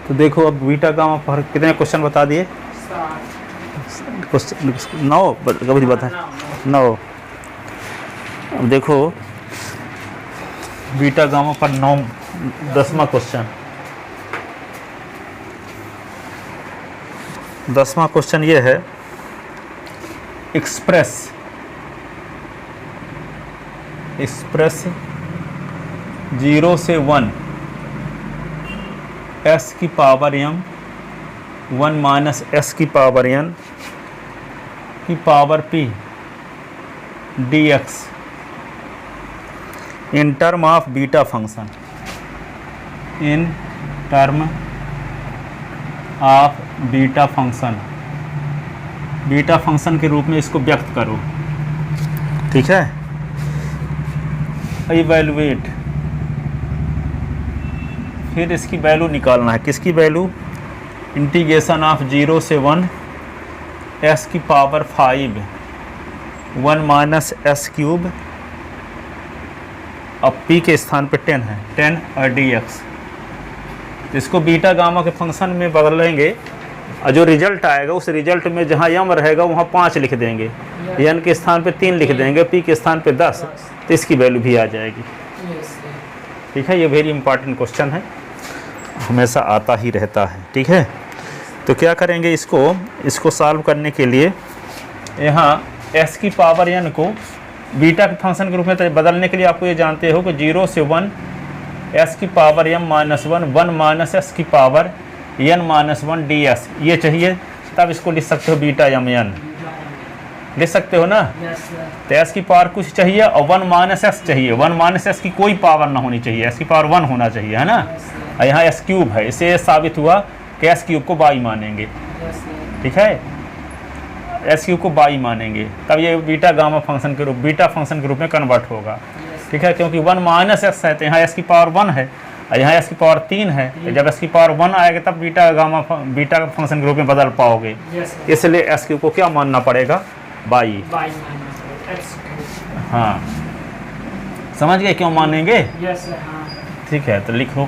तो देखो अब बीटा गामा पर कितने क्वेश्चन बता दिए? 9 कभी बता 9। अब देखो बीटा गामा पर 9 10वां क्वेश्चन। 10वां क्वेश्चन ये है, एक्सप्रेस 0 से 1 s की पावर m 1 माइनस s की पावर n की power p dx in term of beta function, in term of beta function, beta function के रूप में इसको व्यक्त करो। ठीक है, इवैल्यूएट, फिर इसकी वैल्यू निकालना है। किसकी वैल्यू? इंटीग्रेशन ऑफ 0 से 1 s की पावर 5 1 माइनस s क्यूब, अब p के स्थान पे 10 है, 10 और dx। इसको बीटा गामा के फंक्शन में बदलेंगे और जो रिजल्ट आएगा उस रिजल्ट में जहाँ m रहेगा वहाँ 5 लिख देंगे, n के स्थान पे 3 लिख देंगे, p के स्थान पे 10, तो इसकी वैल्यू भी आ जाएगी। ठीक है, ये वेरी इंपॉर्टेंट क्वेश्चन है, हमेशा आता ही रहता है। ठीक है, तो क्या करेंगे, इसको सॉल्व करने के लिए यहाँ s की पावर n को बीटा के फंक्शन के रूप में बदलने के लिए आपको ये जानते हो कि 0 से 1 s की power m minus 1 minus s की पावर n माइनस 1 ds, ये चाहिए, तब इसको लिख सकते हो बीटा mn, लिख सकते हो ना। तो s की पावर कुछ चाहिए और 1 माइनस s चाहिए, 1 माइनस s की कोई पावर ना होनी चाहिए, s की पावर 1 होना चाहिए, है ना। और यहाँ s क्यूब है, इससे साबित हुआ कि s क्यूब को y मानेंगे। ठीक है, s क्यूब को y मानेंगे, तब ये बीटा गामा फंक्शन के रूप में कन्वर्ट होगा। ठीक है, क्योंकि 1 माइनस s है तो यहाँ s की पावर 1 है और यहाँ s की पावर 3 है, तो जब s की पावर 1 आएगा तब बीटा फंक्शन के रूप में बदल पाओगे। इसलिए s क्यूब को क्या मानना पड़ेगा? y। हाँ, समझ गए क्यों मानेंगे? ठीक है, तो लिखो,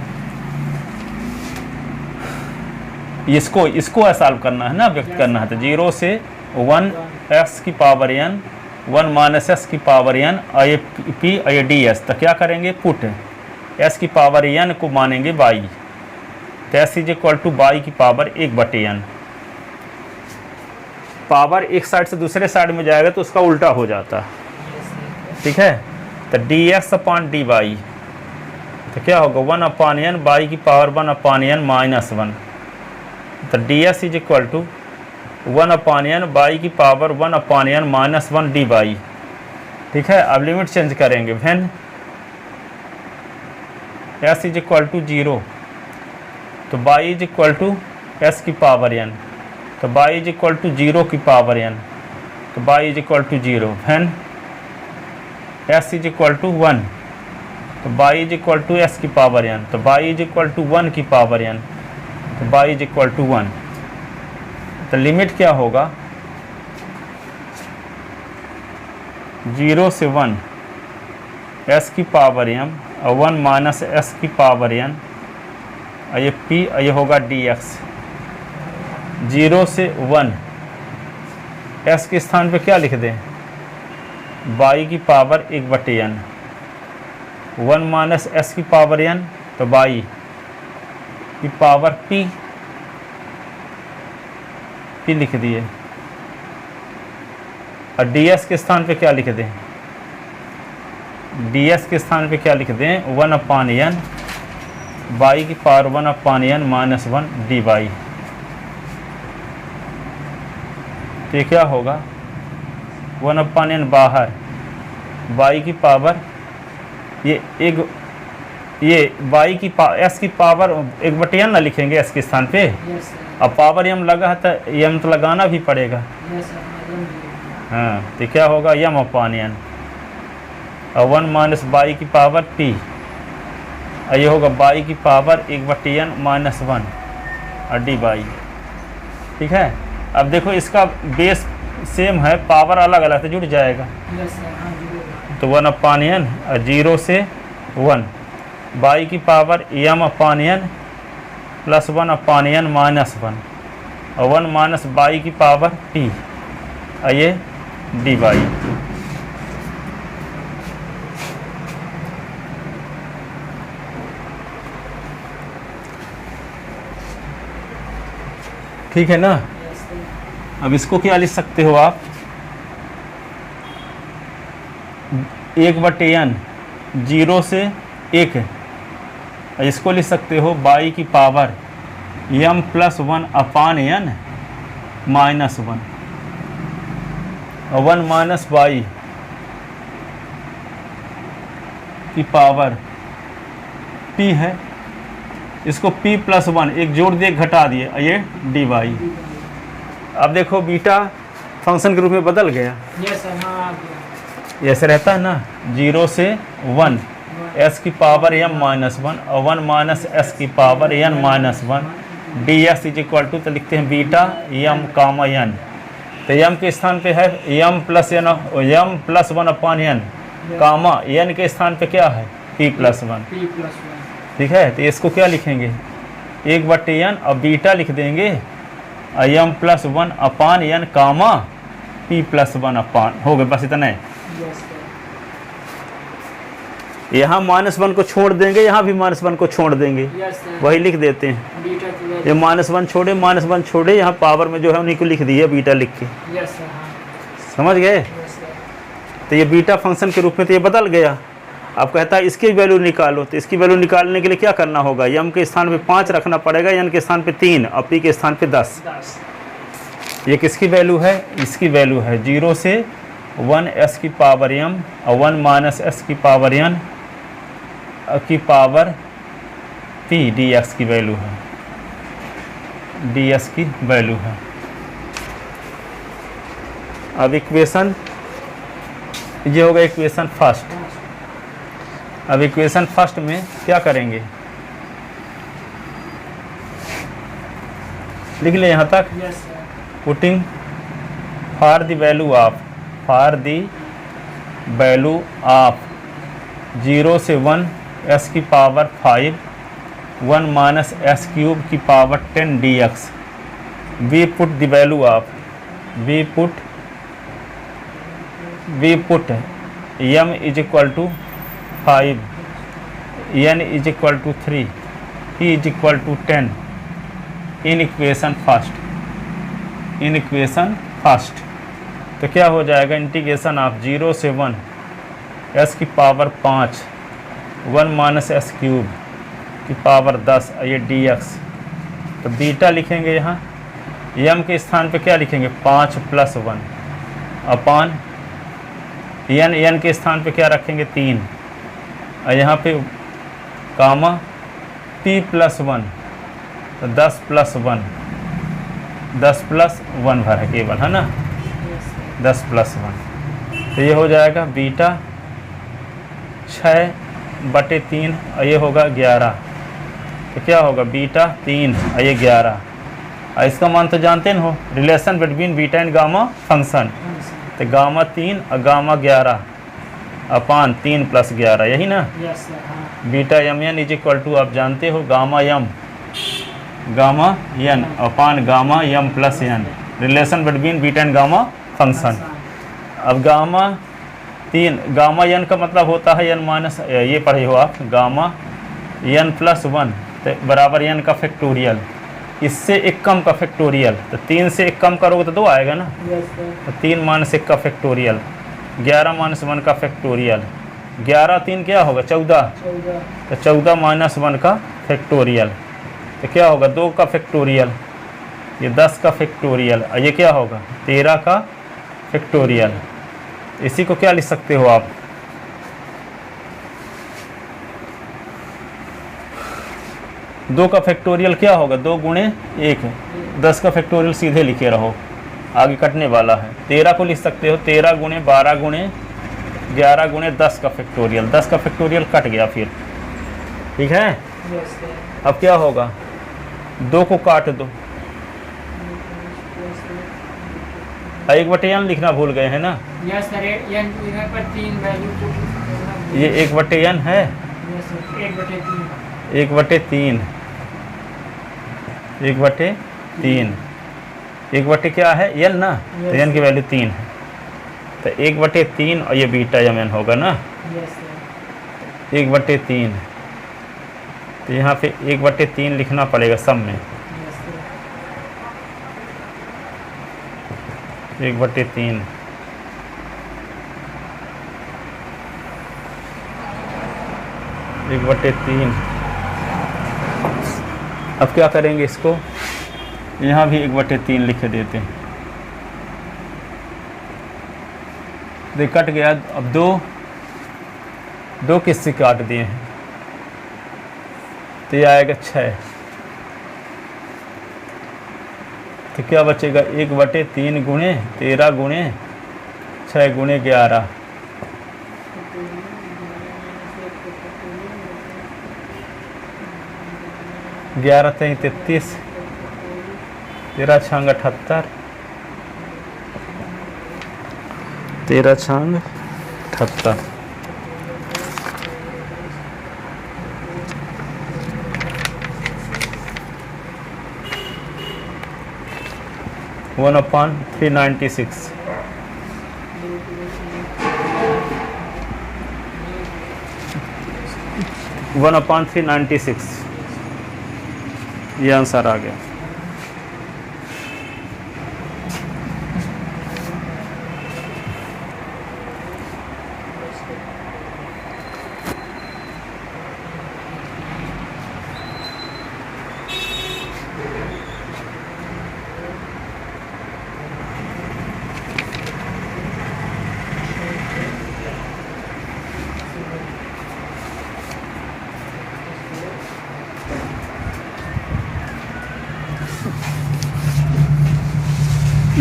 इसको सॉल्व करना है ना, व्यक्त करना है। तो 0 से 1 s की पावर n 1 माइनस s की पावर n और ये p और ये ds, तो क्या करेंगे, पुट s की पावर n को मानेंगे y, तो s is equal to y की पावर 1/n। पावर एक साइड से दूसरे साइड में जाएगा तो उसका उल्टा हो जाता है। ठीक है, तो dx अपॉन dy, तो क्या होगा 1 अपॉन n y की पावर 1 अपॉन n माइनस 1, तो ds is equal to 1 upon n y की power 1 upon n minus 1 dy। ठीक है, अब लिमिट चेंज करेंगे, when s is equal to 0, तो y is equal to s की power n, तो y इज इक्वल टू 0 की पावर n, तो y is equal to 0, when s is equal to 1, तो y is equal to s की power n, तो y is equal to 1 की power n, तो y is equal to 1। तो limit क्या होगा, 0 से 1 s की पावर m और 1 माइनस s की पावर n और ये p और ये होगा dx। 0 से 1 s के स्थान पे क्या लिख दें, y की पावर 1/n, 1 माइनस s की पावर n, तो y की पावर p लिख दिए, और ds के स्थान पे क्या लिख दें, ds के स्थान पे क्या लिख दें, 1 अपॉन n y की power 1 upon n minus 1 dy। तो ये क्या होगा, 1 अपॉन n बाहर, y की पावर ये y की s की पावर 1/n ना लिखेंगे s के स्थान पे। अब पावर m लगा है तो m तो लगाना भी पड़ेगा। हाँ, तो क्या होगा, m अपॉन n और 1 माइनस y की पावर p, और ये होगा y की पावर 1/n माइनस 1 और dy। ठीक है, अब देखो इसका बेस सेम है, पावर अलग अलग तो जुड़ जाएगा, तो 1 अपॉन n और 0 से 1 y की power m upon n plus 1 upon n minus 1 और 1 माइनस बाई की पावर p, ये डी वाई। ठीक है ना। अब इसको क्या लिख सकते हो आप, 1/n 0 से 1 है, इसको लिख सकते हो बाई की power m plus 1 upon n minus 1 और 1 माइनस बाई की पावर p है, इसको p प्लस 1 एक जोड़ दिए घटा दिए, ये डी वाई। अब देखो बीटा फंक्शन के रूप में बदल गया। ऐसे रहता है ना, 0 से 1 s की पावर m माइनस 1 और 1 माइनस s की power n minus 1 d s is equal to, तो लिखते हैं बीटा m कामा n। तो m के स्थान पे है m plus 1 upon n, comma n के स्थान पे क्या है p प्लस 1। ठीक है, तो इसको क्या लिखेंगे 1/n और बीटा लिख देंगे m प्लस 1 अपान n कामा p प्लस 1 अपान, हो गए बस इतना है। यहाँ -1 को छोड़ देंगे, यहाँ भी -1 को छोड़ देंगे, वही लिख देते हैं। ये -1 छोड़े, यहाँ पावर में जो है उन्हीं को लिख दिए बीटा लिख के। समझ गए। तो ये बीटा फंक्शन के रूप में तो ये बदल गया। अब कहता है इसकी वैल्यू निकालो, तो इसकी वैल्यू निकालने के लिए क्या करना होगा, m के स्थान पे 5 रखना पड़ेगा, n के स्थान पे 3 और p के स्थान पे 10। ये किसकी वैल्यू है, इसकी वैल्यू है 0 से 1 s की पावर m और 1 माइनस s की पावर n की पावर p dx की वैल्यू है, ds की वैल्यू है। अब इक्वेशन ये होगा इक्वेशन फर्स्ट। अब इक्वेशन फर्स्ट में क्या करेंगे, लिख ले यहाँ तक। Putting for the value of 0 से 1 s की पावर 5 1 माइनस s क्यूब की power 10 dx we put the value of we put m is equal to 5 n is equal to 3 p is equal to 10 in equation first. तो क्या हो जाएगा, integration of 0 से 1 s की power 5 1 minus s cube की power 10 ये dx। तो beta लिखेंगे यहाँ, m के स्थान पे क्या लिखेंगे 5 प्लस 1 अपान n के स्थान पे क्या रखेंगे 3 और यहाँ पे कामा p प्लस 1, तो 10 प्लस 1 भर है केवल, है ना 10 प्लस 1। तो ये हो जाएगा बीटा 6/3 और ये होगा 11। तो क्या होगा बीटा 3 और ये 11। और इसका मान तो जानते हो, relation between beta and gamma function. तो गामा 3 और गामा 11 अपान 3 प्लस 11, यही ना। Beta m n is equal to आप जानते हो gamma n upon gamma m plus n, relation between beta and gamma function. अब गामा n का मतलब होता है n माइनस, ये पढ़े हो आप, गामा n प्लस 1 तो बराबर n का फैक्टोरियल, इससे एक कम का फैक्टोरियल। तो 3 से एक कम करोगे तो 2 आएगा ना। तो 3 माइनस 1 का फैक्टोरियल, 11 माइनस 1 का फैक्टोरियल, 11 3 क्या होगा 14। तो 14 माइनस 1 का फैक्टोरियल, तो क्या होगा 2 का फैक्टोरियल, ये 10 का फैक्टोरियल, और ये क्या होगा 13 का फैक्टोरियल। इसी को क्या लिख सकते हो आप, दो का फैक्टोरियल क्या होगा 2 गुणे 1, 10 का फैक्टोरियल सीधे लिखे रहो, आगे कटने वाला है। 13 को लिख सकते हो 13 गुणे 12 गुणे 11 गुणे 10 का फैक्टोरियल, 10 का फैक्टोरियल कट गया फिर, ठीक है। अब क्या होगा 2 को काट दो, 1/n लिखना भूल गए हैं ना। ये 1/n है, 1/3 1/3, 1/, क्या है एन ना, तो एन की वैल्यू 3 है, तो 1/3 और ये बीटा एन होगा ना, 1/3, तो यहाँ पे 1/3 लिखना पड़ेगा सब में, 1/3, अब क्या करेंगे इसको, यहाँ भी 1/3 लिख देते हैं, देख कट गया। अब दो किससे काट दिए हैं, तो ये आएगा 6, तो क्या बचेगा 1/3 गुणे 13 गुणे 6 गुणे 11, 11 3 33, 13 छांग 78, 13 छांग 78, वन अपॉन 396, वन अपॉन 396, ये आंसर आ गया।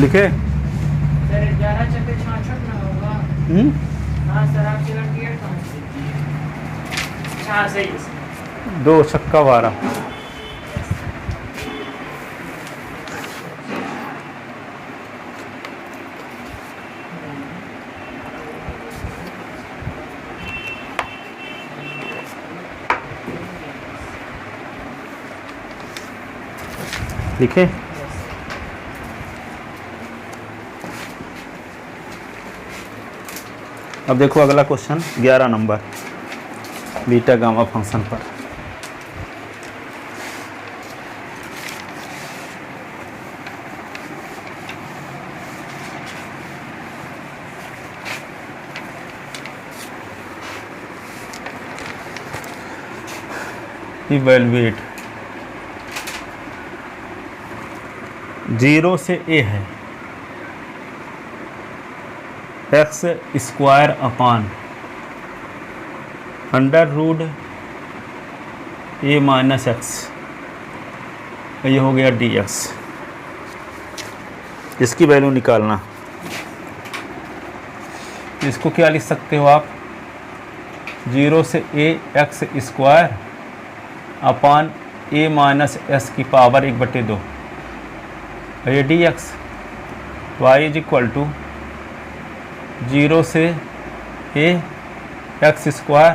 लिखे सर 11 चक्के 66 ना होगा। हाँ सर आपकी लड़की है कहाँ से? हाँ सही है सर। 2 छक्का 12, लिखे। अब देखो अगला क्वेश्चन 11 नंबर बीटा गामा फंक्शन पर। इवैल्यूएट 0 से a है x square upon under root a minus x, ये हो गया dx। इसकी वैल्यू निकालना, इसको क्या लिख सकते हो आप, 0 से a x square upon a minus s की पावर 1/2, ये dx। y is equal to 0 से a एक्स स्क्वायर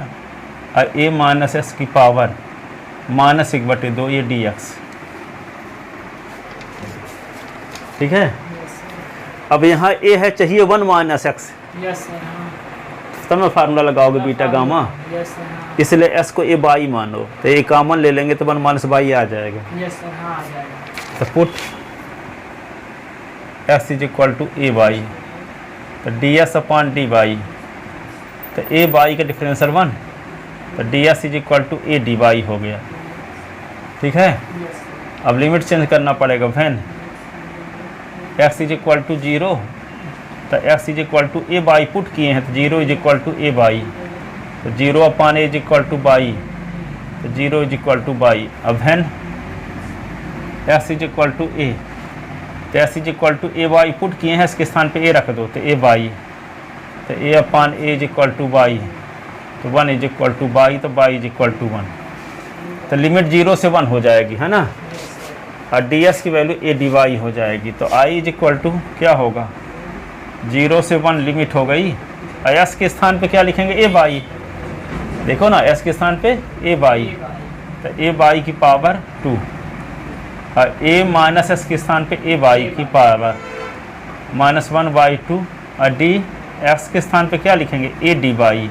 और a माइनस एस की पावर माइनस 1/2, ये dx। ठीक है। अब यहाँ a है, चाहिए 1 माइनस एक्स, तब मैं फार्मूला लगाओगे बीटा गामा, इसलिए s को a बाई मानो, तो ये कॉमन ले लेंगे तो 1 माइनस बाई आ जाएगा। तो put x is equal to a y, तो ds अपॉन डी बाई, तो a बाई का डिफरेंशियल 1, तो ds is equal to a d y हो गया। ठीक है। अब लिमिट चेंज करना पड़ेगा, when x is equal to 0, तो x is equal to a y put किए हैं, तो 0 is equal to a y, तो 0 upon a is equal to by, तो 0 इज इक्वल टू बाई। अब when x is equal to a, तो s is equal to a y put किए हैं, इसके स्थान पे a रख दो, तो a बाई, तो a upon a is equal to by, तो 1 इज इक्वल टू बाई, तो बाई इज इक्वल टू 1, तो लिमिट 0 से 1 हो जाएगी, है ना। और ds की वैल्यू a डी वाई हो जाएगी, तो i इज इक्वल टू क्या होगा, 0 से 1 लिमिट हो गई, और s के स्थान पे क्या लिखेंगे, a बाई, देखो ना s के स्थान पे a बाई, तो a बाई की पावर 2, और ए माइनस एस के स्थान पे ए वाई की पावर -1/2 और डी एक्स के स्थान पे क्या लिखेंगे ए डी वाई।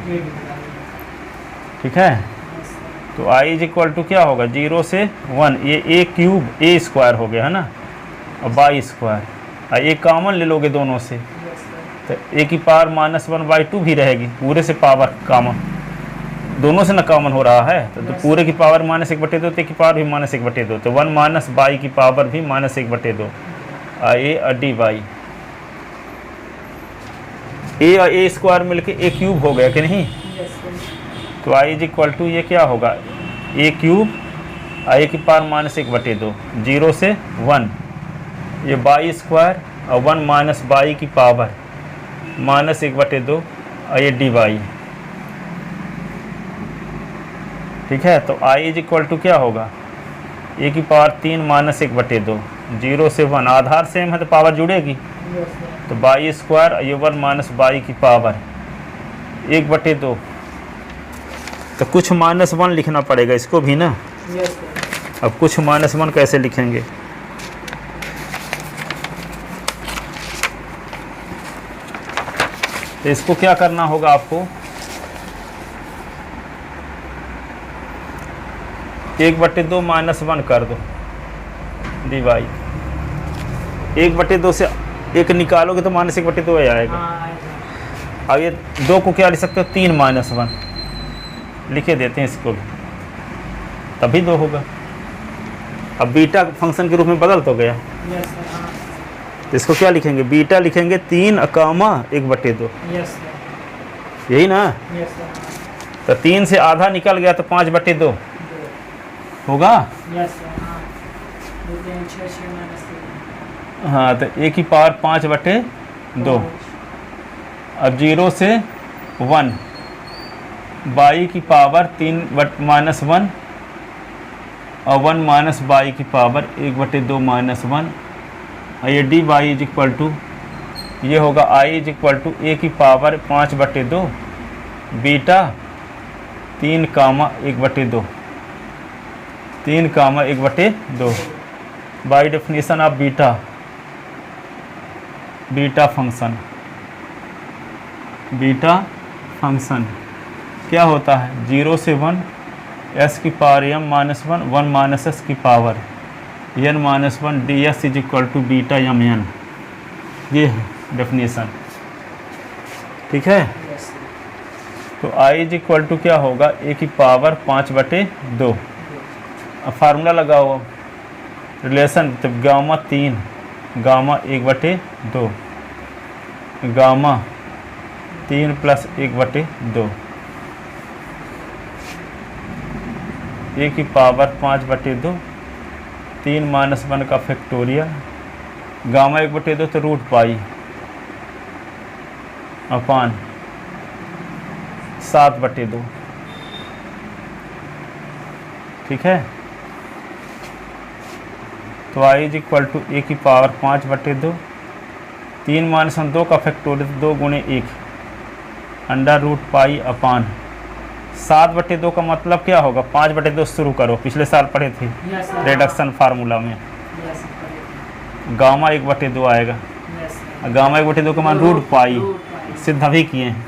ठीक है, तो आई इज इक्वल टू क्या होगा 0 से 1, ये ए क्यूब ए स्क्वायर हो गया है ना, और वाई स्क्वायर, और ए कॉमन ले लोगे दोनों से तो ए की पावर -1/2 भी रहेगी, पूरे से पावर कॉमन, दोनों से ना कॉमन हो रहा है तो पूरे की पावर -1/2, तो ए की पावर भी -1/2, तो 1 माइनस वाई की पावर भी -1/2 ए और डी वाई। ए और ए स्क्वायर मिलके ए क्यूब हो गया कि नहीं, तो आई इज इक्वल टू ये क्या होगा ए क्यूब आई की पावर -1/2, 0 से 1, ये वाई स्क्वायर और 1 माइनस वाई की पावर -1/2 और ये डी वाई। ठीक है, तो आई इज इक्वल टू क्या होगा ए की पावर 3 -1/2, 0 से 1, आधार सेम है तो पावर जुड़ेगी, तो वाई स्क्वायर और ये 1 माइनस वाई की पावर 1/2, तो कुछ -1 लिखना पड़ेगा इसको भी ना। अब कुछ -1 कैसे लिखेंगे, तो इसको क्या करना होगा आपको, 1/2 -1 कर दो डी वाई, 1/2 से 1 निकालोगे तो -1/2 आएगा। अब ये 2 को क्या लिख सकते हो 3 -1 लिखे देते हैं इसको भी, तभी 2 होगा। अब बीटा फंक्शन के रूप में बदल तो गया, तो इसको क्या लिखेंगे बीटा लिखेंगे 3 अकामा 1/2, यही ना। तो 3 से आधा निकल गया तो 5/2 होगा। हाँ, तो ए की पावर 5/2, अब 0 से 1, वाई की पावर 3 -1 और 1 माइनस वाई की पावर 1/2 -1, और ये d y is equal to ये होगा I is equal to a की power 5/2 beta 3 comma 1/2, 3 comma 1/2 by definition of beta function क्या होता है 0 से 1 एस की पावर m-1 1 माइनस एस की power n-1 d s is equal to beta mn, ये है डेफिनेशन। ठीक है, तो i इज इक्वल टू क्या होगा ए की पावर 5/2। अब फार्मूला लगाओ रिलेशन, तब गामा 3 गामा 1/2 गामा 3 प्लस 1/2 ए की पावर 5/2 3 -1 का फैक्टोरियल, गामा 1/2 तो रूट पाई अपान 7/2। ठीक है, तो I is equal to a की पावर 5/2 3 -2 का फैक्टोरियल 2 गुणे 1 अंडर रूट पाई अपान 7/2 का मतलब क्या होगा 5/2 शुरू करो, पिछले साल पढ़े थे रिडक्शन फार्मूला में, गामा 1/2 आएगा, गामा 1/2 का मान रूट पाई सिद्ध भी किए हैं।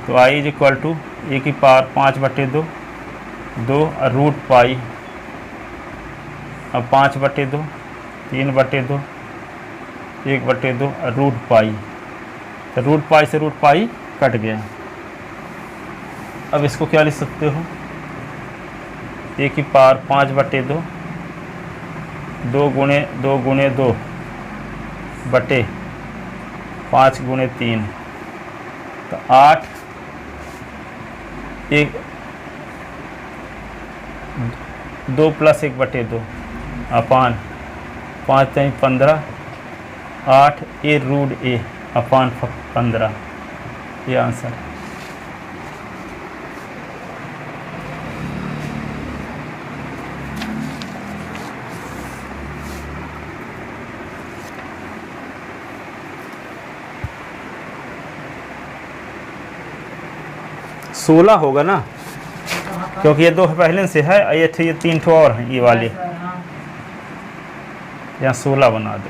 तो I is equal to a की पावर 5/2 2 और रूट पाई, अब 5/2 3/2 1/2 और रूट पाई, तो रूट पाई से रूट पाई कट गया। अब इसको क्या लिख सकते हो ए की पावर 5/2 2 गुणे 2 बटे 5 गुणे 3, तो 8 1 2 प्लस 1/2 अपान 5 3 15 8 ए रूट ए अपान 15, ये आंसर। सोलह होगा ना, क्योंकि ये 2 पहले से है, ये 3 ठो और हैं ये वाले। या 16 बना दो।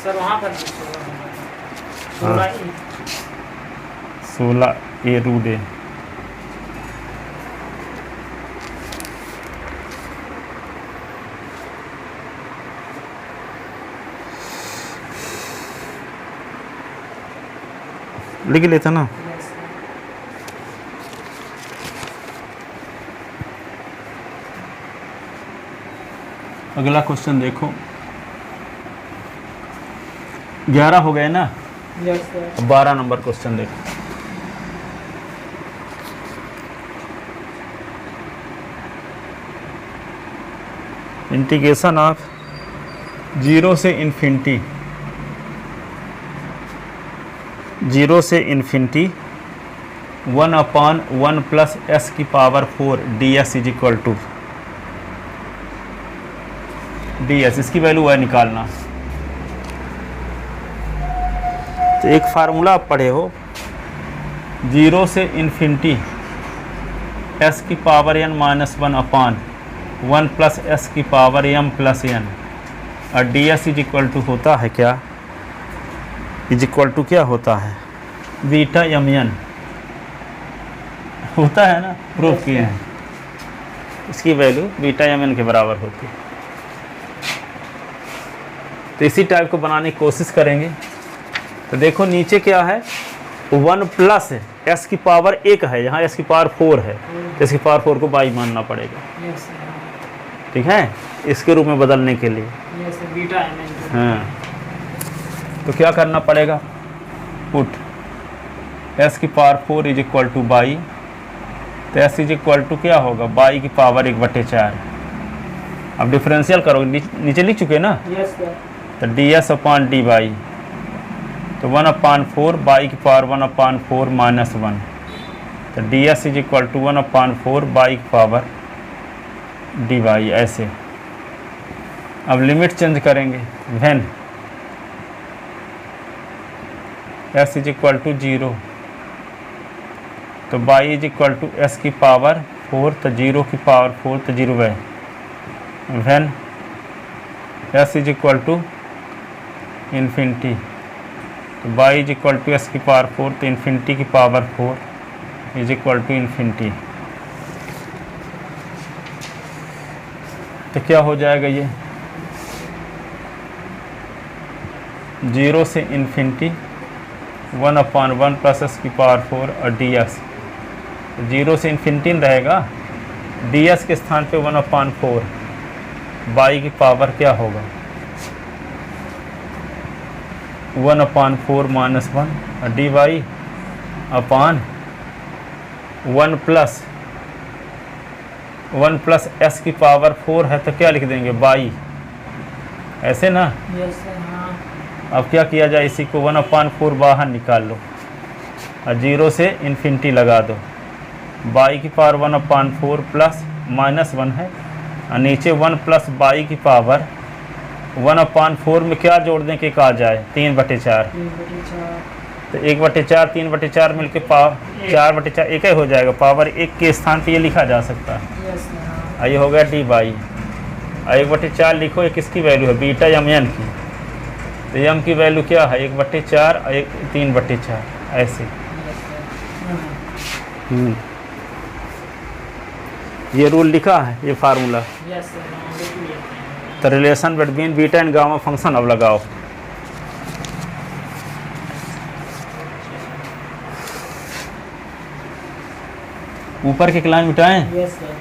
सर वहाँ पर 16 ए रूट ए। लिख लेता ना। अगला क्वेश्चन देखो, 11 हो गए ना। Yes sir. 12 नंबर क्वेश्चन देखो। इंटीग्रेशन ऑफ 0 से इन्फिनिटी 1/1 प्लस s की power 4 ds is equal to ds, इसकी वैल्यू है निकालना। तो एक फार्मूला आप पढ़े हो, 0 से इन्फिनिटी s की power n minus 1/1 plus s की पावर m प्लस n, और ds इज इक्वल टू होता है क्या, इज इक्वल टू क्या होता है, बीटा mn होता है ना, प्रूव किए हैं। इसकी वैल्यू बीटा mn के बराबर होती है। तो इसी टाइप को बनाने की कोशिश करेंगे। तो देखो नीचे क्या है, 1 प्लस s की पावर 1 है, यहाँ s की पावर 4 है, s की पावर 4 को बाई मानना पड़ेगा। Yes sir. ठीक है, इसके रूप में बदलने के लिए। Yes sir, beta mn। हाँ, तो क्या करना पड़ेगा, पुट s की power 4 is equal to by, तो s इज इक्वल टू क्या होगा, बाई की पावर 1/4। अब डिफरेंशियल करोगे, नीचे लिख चुके ना। Yes sir. तो ds अपॉन डी बाई, तो 1/4 बाई की पावर 1/4 माइनस 1, तो ds is equal to 1/4 y की पावर डी बाई। ऐसे अब लिमिट चेंज करेंगे, when s is equal to 0, तो y is equal to s की पावर 4, तो 0 की पावर 4, तो 0 y, when s is equal to infinity, तो y is equal to s की पावर 4, तो इन्फिनिटी की power 4 is equal to infinity. तो क्या हो जाएगा ये, 0 से इन्फिनिटी 1/1 प्लस s की पावर 4 और ds, 0 से इन्फिनिटी रहेगा, ds के स्थान पे 1/4 बाई की पावर क्या होगा, 1/4 माइनस 1, और D by upon 1 plus s की पावर 4 है, तो क्या लिख देंगे, बाई। ऐसे ना। Yes sir. हाँ। अब क्या किया जाए, इसी को 1/4 बाहर निकाल लो और 0 से इन्फिनिटी लगा दो, बाई की पावर 1/4 प्लस माइनस 1 है, और नीचे 1 प्लस बाई की पावर 1/4 में क्या जोड़ दें कि एक आ जाए, 3/4, तो 1/4 3/4 मिलके पावर 4/4 एक ही हो जाएगा, पावर 1 के स्थान पे ये लिखा जा सकता है। Yes sir. ये हो गया डी बाई, और 1/4 लिखो, ये किसकी वैल्यू है, बीटा mn की, तो m की वैल्यू क्या है, 1/4 और 3/4 ऐसे। ये रूल लिखा है, ये फार्मूला। Yes sir. तो relation between beta and gamma function अब लगाओ। ऊपर के लाइन मिटाएं। Yes sir.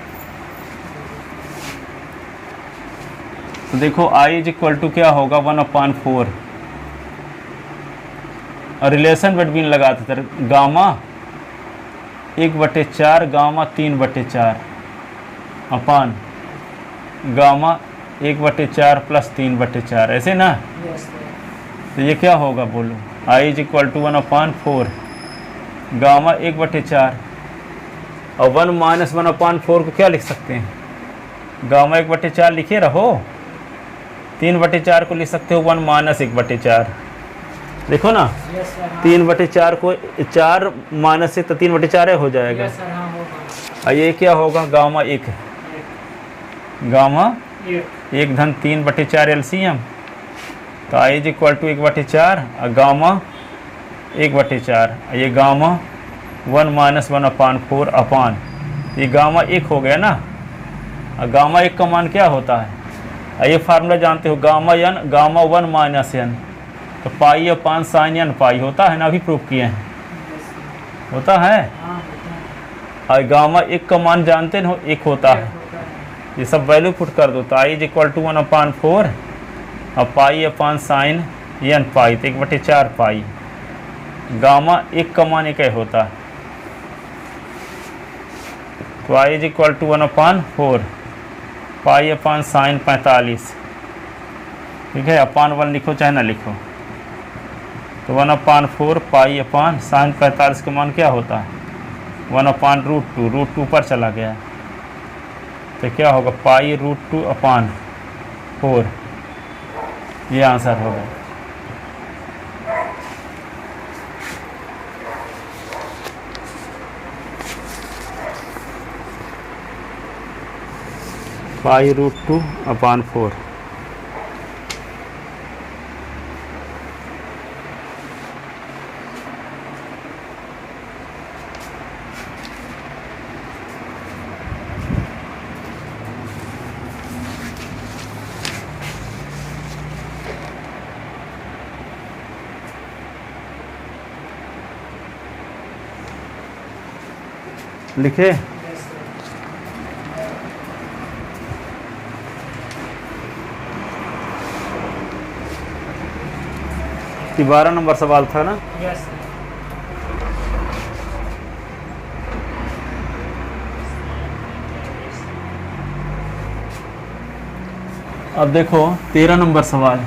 तो देखो i इज इक्वल टू क्या होगा, 1/4, और रिलेशन बिटवीन लगाते थे, gamma 1/4 gamma 3/4 upon gamma 1/4 plus 3/4, ऐसे ना। Yes sir. तो ये क्या होगा बोलो, i is equal to 1/4 gamma 1/4, और 1 माइनस 1/4 को क्या लिख सकते हैं, गामा 1/4 लिखे रहो, 3/4 को लिख सकते हो 1 माइनस 1/4, देखो ना। Yes sir. 3/4 को 4 माइनस से, तो 3/4 हो जाएगा। Yes sir. हाँ होगा। और ये क्या होगा, गामा 1 गामा 1 धन 3/4 LCM, तो आई इज इक्वल टू 1/4 और गामा 1/4, ये गामा 1 - 1/4 अपान, ये गामा 1 हो गया ना, और गामा 1 का मान क्या होता है, ये फार्मूला जानते हो, गामा n गामा 1 - n, तो पाई अपान साइन n पाई होता है ना, अभी प्रूफ किए हैं, होता है। और गामा 1 का मान जानते हो 1 होता है, ये सब वैल्यू पुट कर दो, तो आई इज इक्वल टू 1/4 और पाई अपान साइन n पाई, तो 1/4 पाई, गामा 1 का मान 1 होता है, तो I is equal to 1/4 pi upon sine 45, ठीक है, अपान 1 लिखो चाहे ना लिखो, तो 1/4 पाई अपान साइन 45 का मान क्या होता है 1/√2, √2 पर चला गया, तो क्या होगा पाई √2/4, ये आंसर होगा। पाई √2/4, लिखे। ये 12 नंबर सवाल था ना। यस अब देखो 13 नंबर सवाल,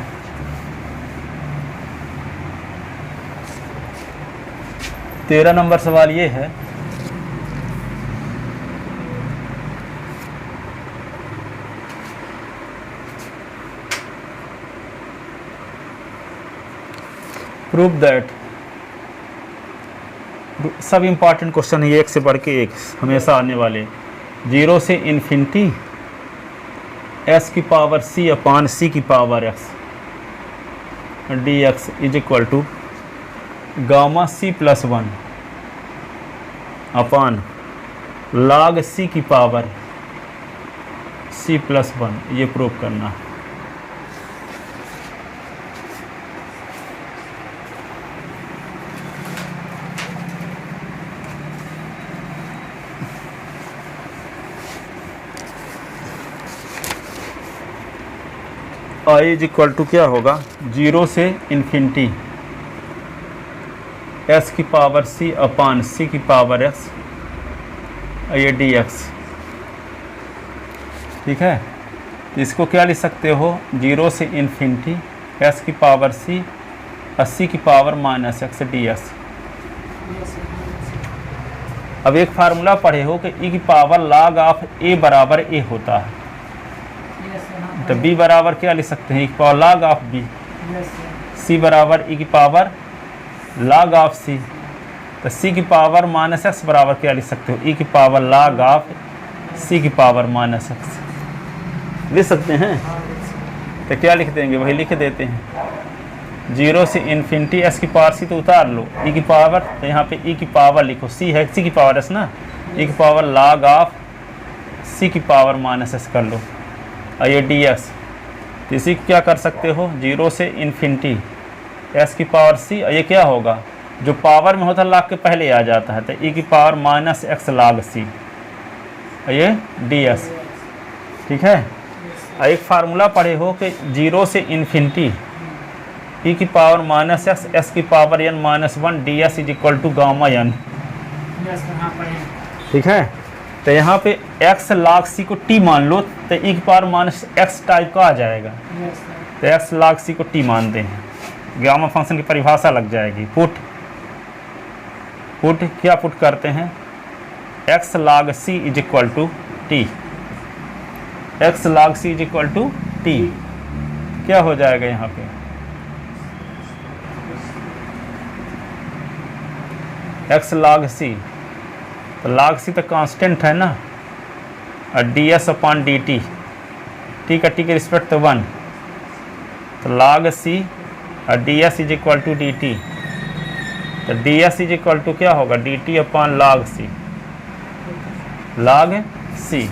ये है, प्रूव दैट, सब इंपॉर्टेंट क्वेश्चन है, एक से बढ़ के एक हमेशा आने वाले, 0 से इन्फिनिटी s की पावर c अपान c की power x dx is equal to gamma c+1 upon log c की पावर c+1, ये प्रूव करना है। आई इज इक्वल टू क्या होगा 0 से इन्फिनिटी s की पावर c अपान c की पावर x, ये dx, ठीक है। तो इसको क्या लिख सकते हो 0 से इन्फिनिटी s की पावर c और c की पावर -x dx। अब एक फार्मूला पढ़े हो कि e की पावर log ऑफ a बराबर a होता है, तो b बराबर क्या लिख सकते हैं e की power log of b, c बराबर e की पावर log ऑफ c, तो c की पावर -x बराबर क्या लिख सकते हो e की पावर log ऑफ c की पावर -x लिख सकते हैं। तो क्या लिख देंगे वही लिख देते हैं, 0 से इन्फिनिटी s की पावर c तो उतार लो, e की पावर, तो यहाँ पे e की पावर लिखो, c है c की पावर s ना, e की पावर log ऑफ c की पावर -s कर लो, और ये dx, तो इसी क्या कर सकते हो 0 से इन्फिनिटी s की पावर c, और ये क्या होगा जो पावर में होता है log के पहले आ जाता है, तो e की पावर -x log c, और ये ds, ठीक है। और एक फार्मूला पढ़े हो कि 0 से इन्फिनिटी e की पावर -x s की power n -1 ds is equal to gamma n, ठीक है। तो यहाँ पे x log c को t मान लो, तो e की पावर -x टाइप का आ जाएगा, तो x log c को t मानते हैं, गामा फंक्शन की परिभाषा लग जाएगी। पुट क्या पुट करते हैं x log c is equal to t, x log c is equal to t, क्या हो जाएगा यहाँ पे x log c, तो log c तो कांस्टेंट है ना, और ds upon dt, t t का टी के रिस्पेक्ट तो 1, तो log c और d s is equal to d t, तो d s is equal to क्या होगा, d t upon log c, log c।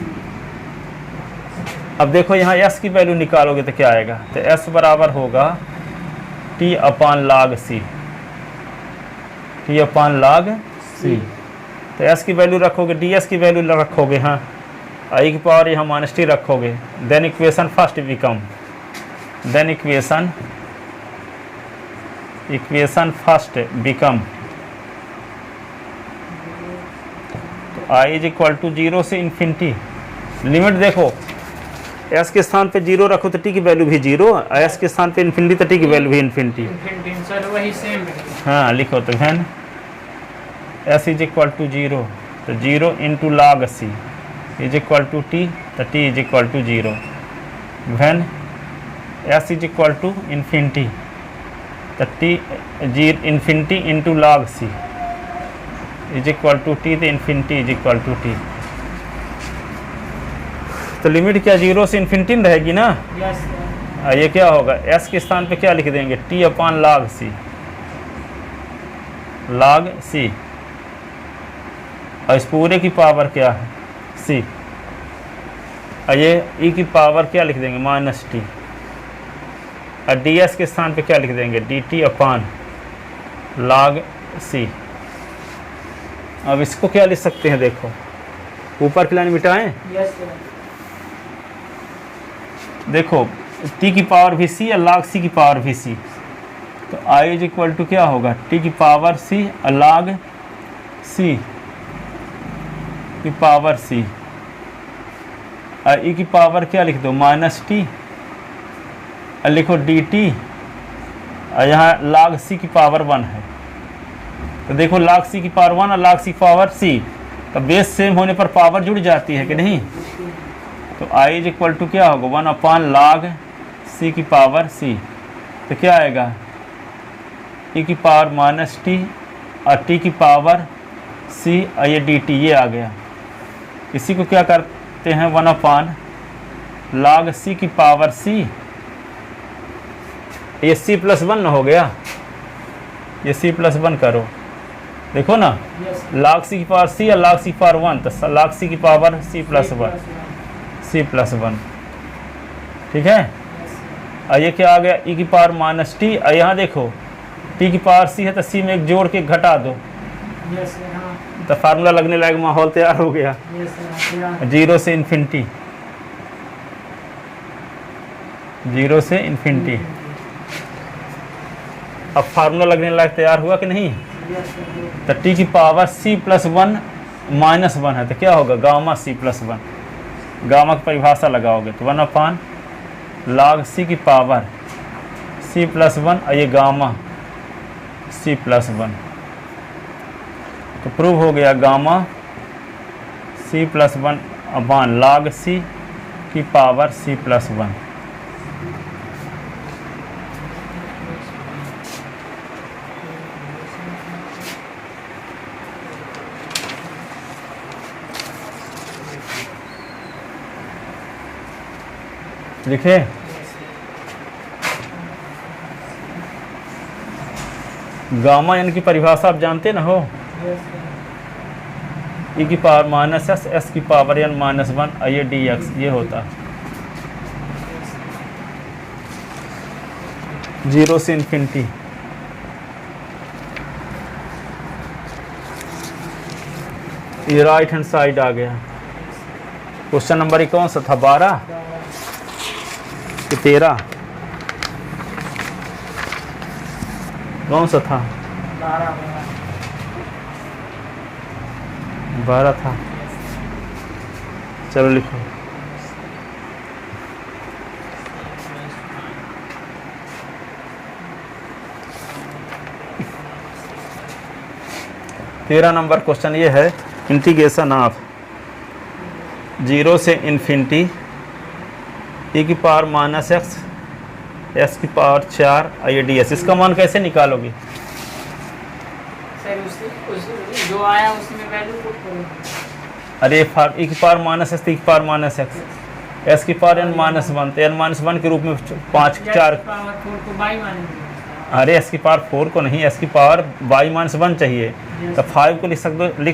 अब देखो यहाँ s की वैल्यू निकालोगे तो क्या आएगा, तो s बराबर होगा t upon log c, t upon log c। तो s की वैल्यू रखोगे, ds की वैल्यू रखोगे, हाँ आई की पावर यहाँ माइनस टी रखोगे, then equation first become, then equation first become, तो आई इज इक्वल टू 0 से इन्फिनिटी, लिमिट देखो s के स्थान पे 0 रखो तो t की वैल्यू भी 0, s के स्थान पे इन्फिनिटी तो t की वैल्यू भी इन्फिनिटी। सर वही सेम है। हाँ लिखो तो when s is equal to 0, तो 0 into log c is equal to t, तो t is equal to 0, when s is equal to infinity, तो t infinity into log c is equal to t, तो infinity is equal to t। तो limit क्या 0 से infinity में रहेगी ना। Yes sir. ये क्या होगा, s के स्थान पे क्या लिख देंगे, t upon log c, log c, और इस पूरे की पावर क्या है c, और ये e की पावर क्या लिख देंगे माइनस टी, और ds के स्थान पे क्या लिख देंगे, dt अपॉन log c। अब इसको क्या लिख सकते हैं, देखो ऊपर की लाइन मिटाएं, यस सर। देखो t की पावर भी c और log c की पावर भी c, तो i इज इक्वल टू क्या होगा, t की पावर c और log c की पावर c, और e की पावर क्या लिख दो माइनस टी, और लिखो dt, और यहाँ log c की पावर 1 है, तो देखो log c की पावर 1 और log c की पावर c, तो बेस सेम होने पर पावर जुड़ जाती है कि नहीं, तो i इज इक्वल टू क्या होगा 1 अपॉन log c की पावर c, तो क्या आएगा e की पावर माइनस टी और t की पावर c, और ये dt ये आ गया। इसी को क्या करते हैं 1 अपॉन log c की पावर c, ये c प्लस 1 हो गया, ये c प्लस 1 करो, देखो ना यस log c की पावर c और log c की पावर 1, तो log c की power c plus 1, c plus 1, ठीक है। और ये क्या आ गया e की पावर माइनस टी, और यहाँ देखो t की पावर c है तो c में एक जोड़ के घटा दो, यस सर। हाँ तो फार्मूला लगने लायक माहौल तैयार हो गया, यस सर। 0 से इन्फिनिटी, 0 से इन्फिनिटी। अब फार्मूला लगने लायक तैयार हुआ कि नहीं, यस सर। तो t की पावर c प्लस 1 माइनस 1 है, तो क्या होगा गामा c प्लस 1, गामा की परिभाषा लगाओगे तो 1 अपॉन log c की पावर c प्लस 1, और ये गामा c प्लस 1, तो प्रूव हो गया gamma c plus 1 upon log c की पावर c प्लस 1। लिखे गामा यानी की परिभाषा आप जानते ना हो, यस सर। e की पावर माइनस एस, एस की पावर n माइनस 1, ये डी एक्स ये होता 0 से इन्फिनिटी। ये राइट हैंड साइड आ गया। क्वेश्चन नंबर कौन सा था, 12 कि 13, कौन सा था, 12 था। चलो लिखो, तेरह नंबर क्वेश्चन ये है, इंटीग्रेशन ऑफ 0 से इन्फिनिटी e की पावर माइनस एक्स, एस की पावर 4 आई डी एस। इसका मान कैसे निकालोगे? सर उस जो आया उसमें वैल्यू पुट करो। अरे e की पावर माइनस एक्स, e की पावर माइनस एक्स, एस की पावर n माइनस वन, तो n माइनस वन के रूप में 5 4, पावर 4 को बाई मानेंगे। अरे एस की पावर 4 को नहीं, एस की पावर y माइनस वन चाहिए, तो 5 को लिख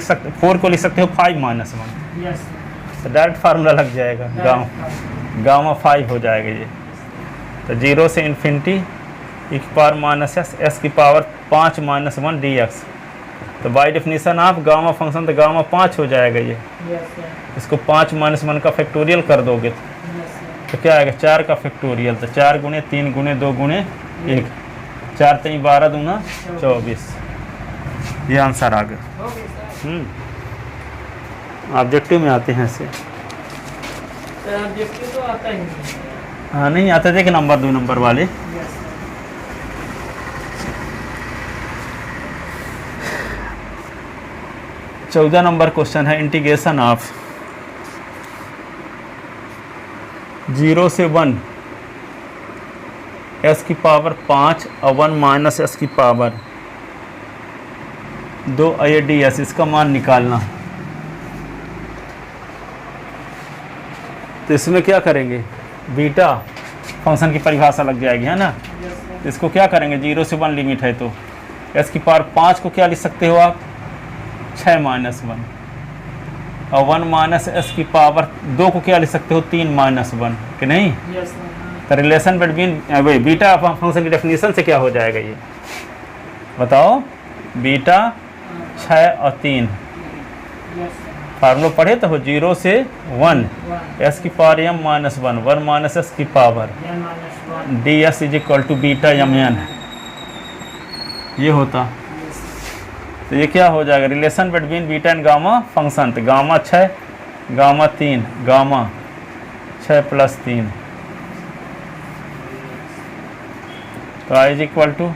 सकते 4 को लिख सकते हो 5 माइनस वन, यस तो डायरेक्ट फार्मूला लग जाएगा, गामा 5 हो जाएगा ये। तो 0 से इन्फिनिटी e की पावर माइनस एस की पावर 5 माइनस वन dx, तो बाय डेफिनेशन आप गामा फंक्शन तो गामा 5 हो जाएगा ये। इसको 5 माइनस वन का फैक्टोरियल कर दोगे तो क्या आएगा 4 का फैक्टोरियल, तो 4 गुणे 3 गुणे 2 गुणे 1, 4 3 12 दूना 24, ये आंसर आ गया। ऑब्जेक्टिव में आते हैं ऐसे, ऑब्जेक्टिव तो आता ही नहीं। हाँ नहीं आता, देख नंबर 2 नंबर वाले। चौदह नंबर क्वेश्चन है, इंटीग्रेशन ऑफ 0 से 1 एस की पावर 5 और 1 माइनस एस की पावर 2 ds, इसका मान निकालना। तो इसमें क्या करेंगे, बीटा फंक्शन की परिभाषा लग जाएगी, है ना। इसको क्या करेंगे, 0 से 1 लिमिट है, तो एस की पावर 5 को क्या लिख सकते हो आप 6 माइनस 1, और 1 माइनस एस की पावर 2 को क्या लिख सकते हो 3 माइनस 1, कि नहीं। तो रिलेशन बिटवीन बीटा फंक्शन की डेफिनेशन से क्या हो जाएगा ये बताओ, बीटा 6 और 3, फार्मूला पढ़े तो हो 0 से 1 एस की power m minus 1, 1 minus s की power d s is equal to beta m n, ये होता। तो ये क्या हो जाएगा, relation between beta and gamma function, तो गामा 6 गामा 3 गामा 6 प्लस 3, तो I is equal to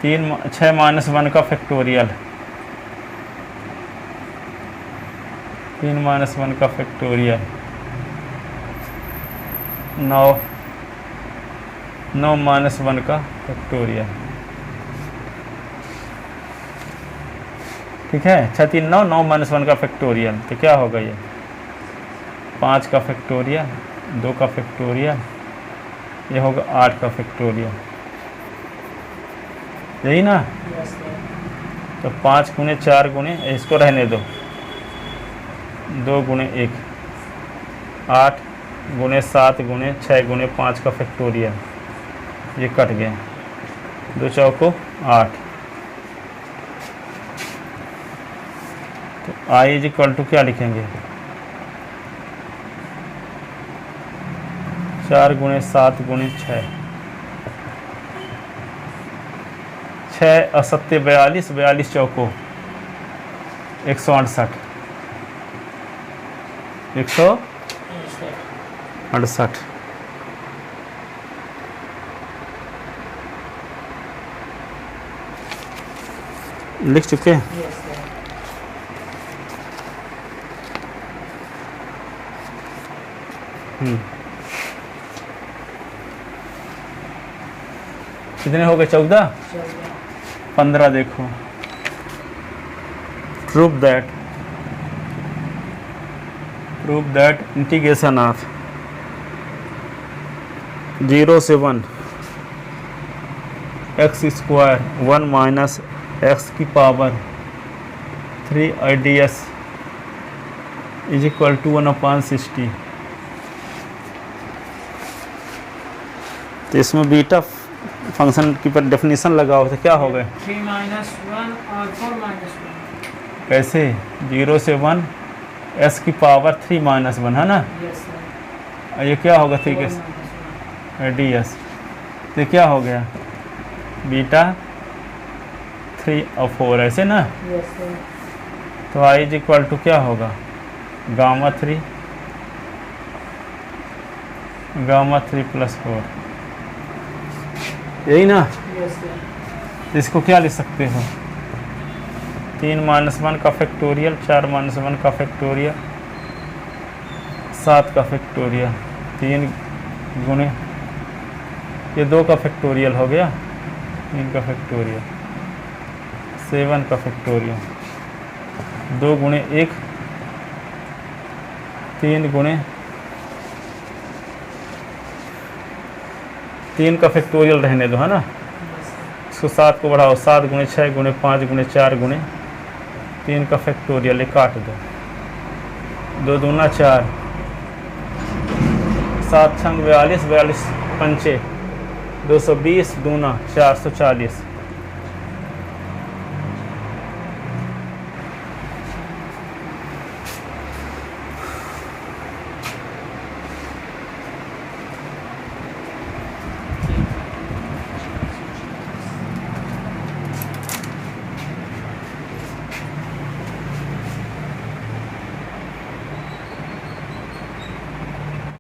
6 minus 1 का फैक्टोरियल, 3 माइनस 1 का फैक्टोरियल 9 माइनस 1 का फैक्टोरियल, ठीक है। 6 3 9, 9 माइनस 1 का फैक्टोरियल, तो क्या होगा ये 5 का फैक्टोरियल, 2 का फैक्टोरियल, ये होगा 8 का फैक्टोरियल, यही ना। तो 5 गुणे 4 गुणे, इसको रहने दो, 2 गुणे 1, 8 गुणे 7 गुणे 6 गुणे 5 का फैक्टोरियल, ये कट गया, 2 चौको 8, तो आई इज इक्वल टू क्या लिखेंगे 4 गुणे 7 गुणे 6, 6 और 7 42, 42 चौको 168, 168, लिख चुके हैं। कितने हो गए 14, 15 देखो, प्रूव दैट इंटीग्रेशन ऑफ 0 से 1 एक्स स्क्वायर 1 माइनस एक्स की power 3 ds is equal to 1/60। तो इसमें बीटा फंक्शन की पर डेफिनेशन लगाओ तो क्या हो गए 3 माइनस 1 और 4 माइनस 1, कैसे 0 से 1 एस की पावर 3 माइनस 1, है ना। यस सर, ये क्या होगा 3 के ds, तो क्या हो गया बीटा 3 और 4, ऐसे ना। यस सर, तो आई इज इक्वल टू क्या होगा गामा 3 प्लस 4, यही ना। यस सर, इसको क्या लिख सकते हो 3 माइनस 1 का फैक्टोरियल, 4 माइनस 1 का फैक्टोरियल, 7 का फैक्टोरियल, 3 गुणे ये 2 का फैक्टोरियल हो गया, 3 का फैक्टोरियल, 7 का फैक्टोरियल, 2 गुणे 1, 3 गुणे 3 का फैक्टोरियल रहने दो, है ना। इसको 7 को बढ़ाओ, 7 गुणे 6 गुणे 5 गुणे 4 गुणे 3 का फैक्टोरियल, काट दो, 2 दूना 4, 7 छंग 42, 42 पंचे 220, दूना 440,